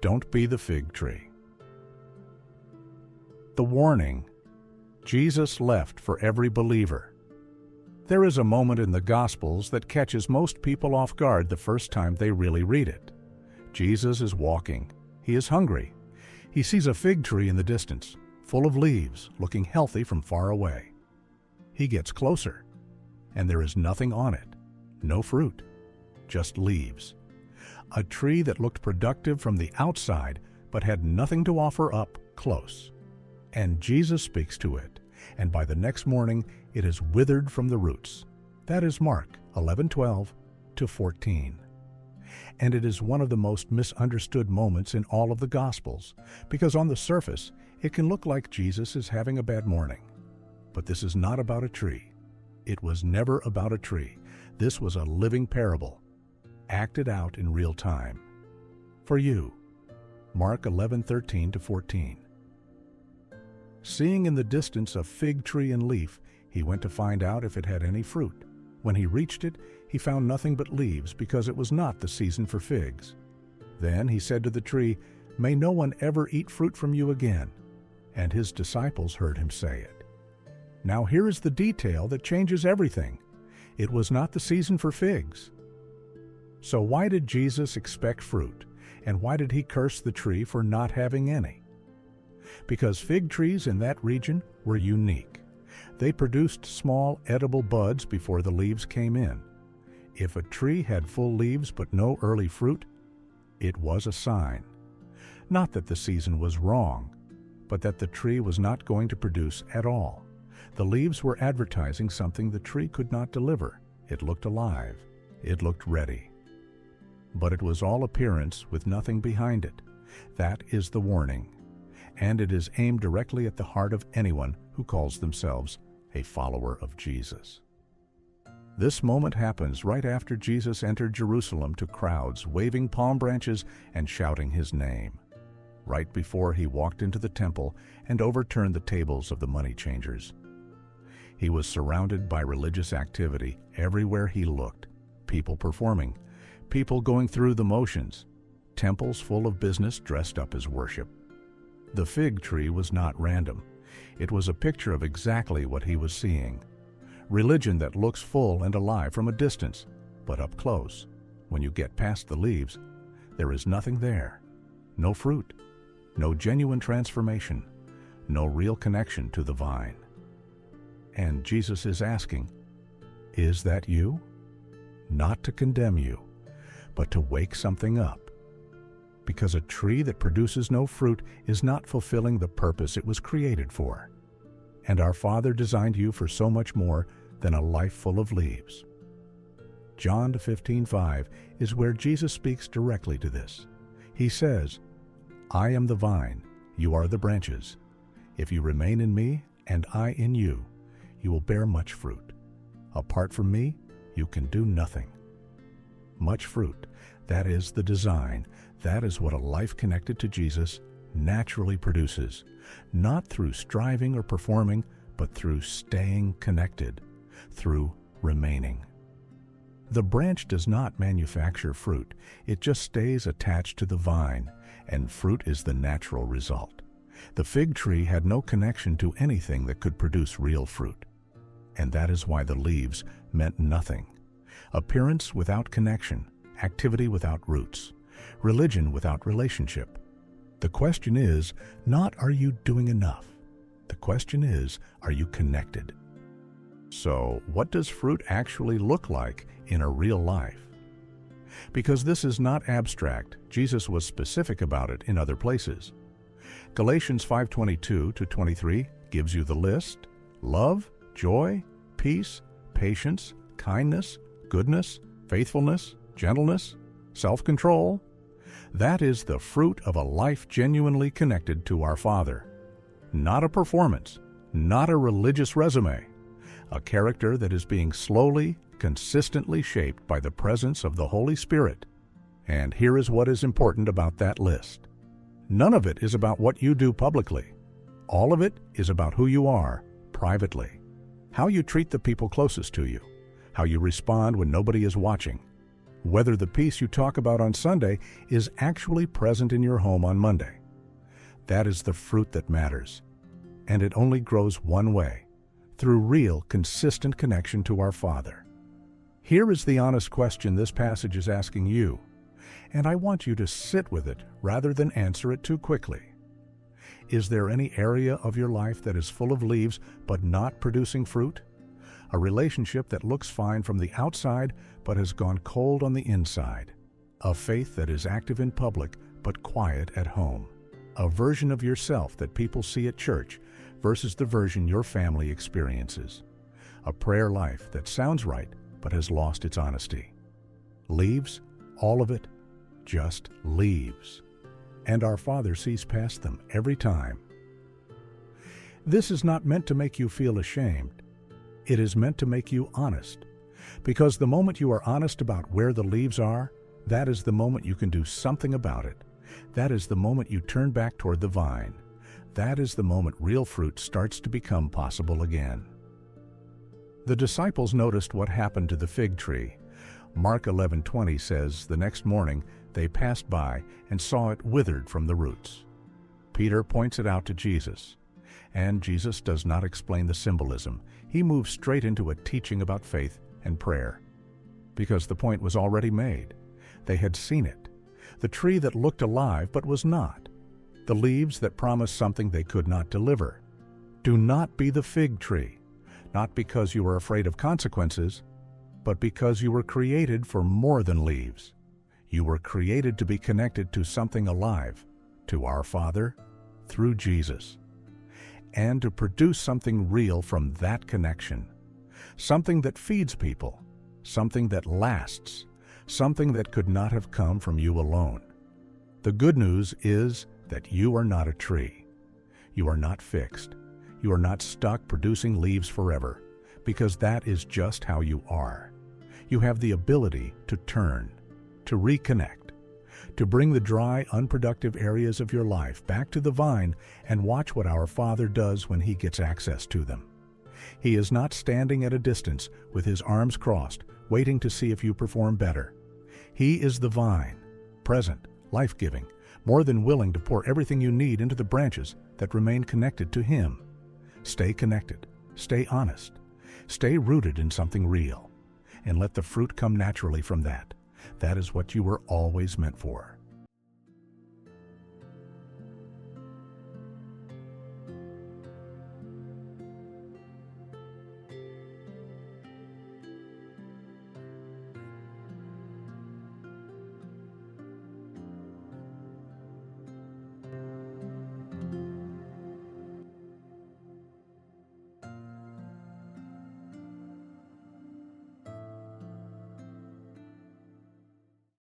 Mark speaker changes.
Speaker 1: Don't be the fig tree. The warning: Jesus left for every believer. There is a moment in the Gospels that catches most people off guard the first time they really read it. Jesus is walking. He is hungry. He sees a fig tree in the distance, full of leaves, looking healthy from far away. He gets closer, and there is nothing on it, no fruit, just leaves. A tree that looked productive from the outside, but had nothing to offer up close. And Jesus speaks to it, and by the next morning it is withered from the roots. That is Mark 11:12-14. And it is one of the most misunderstood moments in all of the Gospels, because on the surface it can look like Jesus is having a bad morning. But this is not about a tree. It was never about a tree. This was a living parable, acted out in real time. For you, Mark 11:13-14. Seeing in the distance a fig tree and leaf, he went to find out if it had any fruit. When he reached it, he found nothing but leaves, because it was not the season for figs. Then he said to the tree, "May no one ever eat fruit from you again." And his disciples heard him say it. Now here is the detail that changes everything. It was not the season for figs. So why did Jesus expect fruit, and why did he curse the tree for not having any? Because fig trees in that region were unique. They produced small, edible buds before the leaves came in. If a tree had full leaves but no early fruit, it was a sign. Not that the season was wrong, but that the tree was not going to produce at all. The leaves were advertising something the tree could not deliver. It looked alive. It looked ready. But it was all appearance with nothing behind it. That is the warning. And it is aimed directly at the heart of anyone who calls themselves a follower of Jesus. This moment happens right after Jesus entered Jerusalem to crowds, waving palm branches and shouting his name, right before he walked into the temple and overturned the tables of the money changers. He was surrounded by religious activity everywhere he looked, people performing, people going through the motions, temples full of business dressed up as worship. The fig tree was not random. It was a picture of exactly what he was seeing. Religion that looks full and alive from a distance, but up close, when you get past the leaves, there is nothing there. No fruit, no genuine transformation, no real connection to the vine. And Jesus is asking, is that you? Not to condemn you, but to wake something up. Because a tree that produces no fruit is not fulfilling the purpose it was created for. And our Father designed you for so much more than a life full of leaves. John 15:5 is where Jesus speaks directly to this. He says, "I am the vine, you are the branches. If you remain in me and I in you, you will bear much fruit. Apart from me, you can do nothing." Much fruit, that is the design. That is what a life connected to Jesus naturally produces, not through striving or performing, but through staying connected, through remaining. The branch does not manufacture fruit. It just stays attached to the vine, and fruit is the natural result. The fig tree had no connection to anything that could produce real fruit, and that is why the leaves meant nothing. Appearance without connection, activity without roots, religion without relationship. The question is not, are you doing enough? The question is, are you connected? So, what does fruit actually look like in a real life? Because this is not abstract, Jesus was specific about it in other places. Galatians 5:22-23 gives you the list: love, joy, peace, patience, kindness, goodness, faithfulness, gentleness, self-control. That is the fruit of a life genuinely connected to our Father. Not a performance, not a religious resume. A character that is being slowly, consistently shaped by the presence of the Holy Spirit. And here is what is important about that list. None of it is about what you do publicly. All of it is about who you are privately. How you treat the people closest to you. How you respond when nobody is watching. Whether the peace you talk about on Sunday is actually present in your home on Monday. That is the fruit that matters. And it only grows one way, through real, consistent connection to our Father. Here is the honest question this passage is asking you, and I want you to sit with it rather than answer it too quickly. Is there any area of your life that is full of leaves but not producing fruit? A relationship that looks fine from the outside but has gone cold on the inside? A faith that is active in public but quiet at home? A version of yourself that people see at church versus the version your family experiences? A prayer life that sounds right but has lost its honesty? Leaves, all of it, just leaves. And our Father sees past them every time. This is not meant to make you feel ashamed. It is meant to make you honest. Because the moment you are honest about where the leaves are, that is the moment you can do something about it. That is the moment you turn back toward the vine. That is the moment real fruit starts to become possible again. The disciples noticed what happened to the fig tree. Mark 11:20 says, the next morning they passed by and saw it withered from the roots. Peter points it out to Jesus, and Jesus does not explain the symbolism. He moves straight into a teaching about faith and prayer, because the point was already made. They had seen it, the tree that looked alive but was not, the leaves that promised something they could not deliver. Do not be the fig tree, not because you are afraid of consequences, but because you were created for more than leaves. You were created to be connected to something alive, to our Father, through Jesus, and to produce something real from that connection, something that feeds people, something that lasts, something that could not have come from you alone. The good news is that you are not a tree. You are not fixed. You are not stuck producing leaves forever, because that is just how you are. You have the ability to turn, to reconnect, to bring the dry, unproductive areas of your life back to the vine and watch what our Father does when He gets access to them. He is not standing at a distance with His arms crossed, waiting to see if you perform better. He is the vine, present, life-giving, more than willing to pour everything you need into the branches that remain connected to Him. Stay connected, stay honest, stay rooted in something real, and let the fruit come naturally from that. That is what you were always meant for.